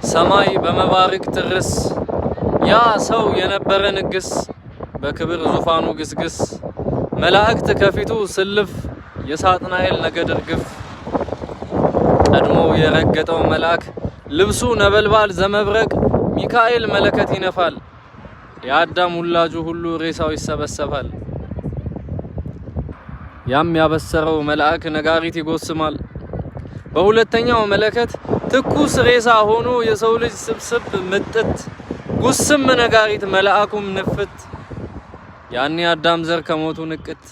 ሰማይ በመባረክ ትርስ ያ ሰው የነበረ ንግስ በክብር ዙፋኑ ግስግስ መላእክት ከፊቱ ስልፍ የሳጥናኤል ነገድ እርግፍ ቀድሞ የረገጠው መልአክ ልብሱ ነበልባል ዘመብረቅ ሚካኤል መለከት ይነፋል የአዳም ሁላጁ ሁሉ ሬሳው ይሰበሰባል ያም ያበሰረው መልአክ ነጋሪት ይጎስማል በሁለተኛው መለከት ትኩስ ሬሳ ሆኖ የሰው ልጅ ስብስብ ምጥት ጉስም ነጋሪት መልአኩም ንፍት ያኔ አዳም ዘር ከሞቱ ንቅት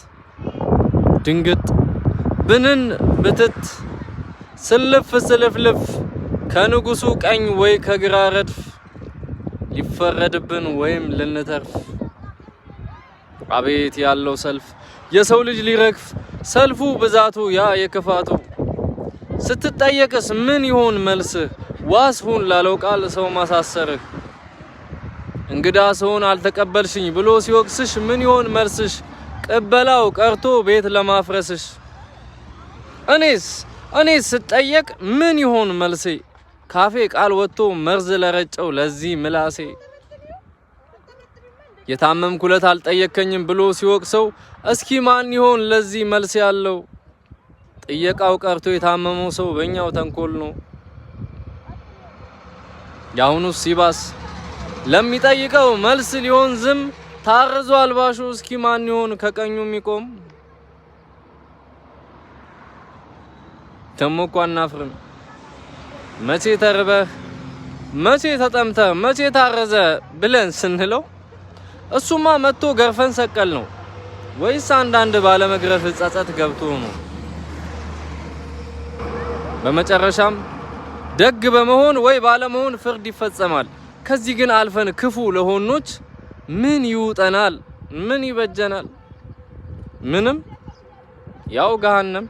ድንግጥ ብንን ብትት ስልፍ ስልፍልፍ ከንጉሱ ቀኝ ወይ ከግራ ረድፍ ሊፈረድብን ወይም ልንተርፍ አቤት ያለው ሰልፍ የሰው ልጅ ሊረግፍ ሰልፉ ብዛቱ ያ የክፋቱ ስትጠየቅስ ምን ይሆን መልስህ ዋስሁን ላለው ቃል ሰው ማሳሰርህ እንግዳ ሰውን አልተቀበልሽኝ ብሎ ሲወቅስሽ ምን ይሆን መልስሽ ቅበላው ቀርቶ ቤት ለማፍረስሽ እኔስ ስጠየቅ ምን ይሆን መልሴ ካፌ ቃል ወጥቶ መርዝ ለረጨው ለዚህ ምላሴ የታመምኩለት አልጠየከኝም ብሎ ሲወቅሰው እስኪ ማን ይሆን ለዚህ መልስ ያለው ጥየቃው ቀርቶ የታመመው ሰው በእኛው ተንኮል ነው ያሁኑስ ሲባስ ለሚጠይቀው መልስ ሊሆን ዝም ታርዞ አልባሹ እስኪ ማን ይሆን ከቀኙ የሚቆም ተሞኳ እናፍርም መቼ ተርበህ መቼ ተጠምተህ መቼ ታረዘ ብለን ስንለው እሱማ መጥቶ ገርፈን ሰቀል ነው ወይስ አንዳንድ ባለመግረፍ ጸጸት ገብቶ ነው በመጨረሻም ደግ በመሆን ወይ ባለመሆን ፍርድ ይፈጸማል ከዚህ ግን አልፈን ክፉ ለሆኖች ምን ይውጠናል ምን ይበጀናል ምንም ያው ገሃነም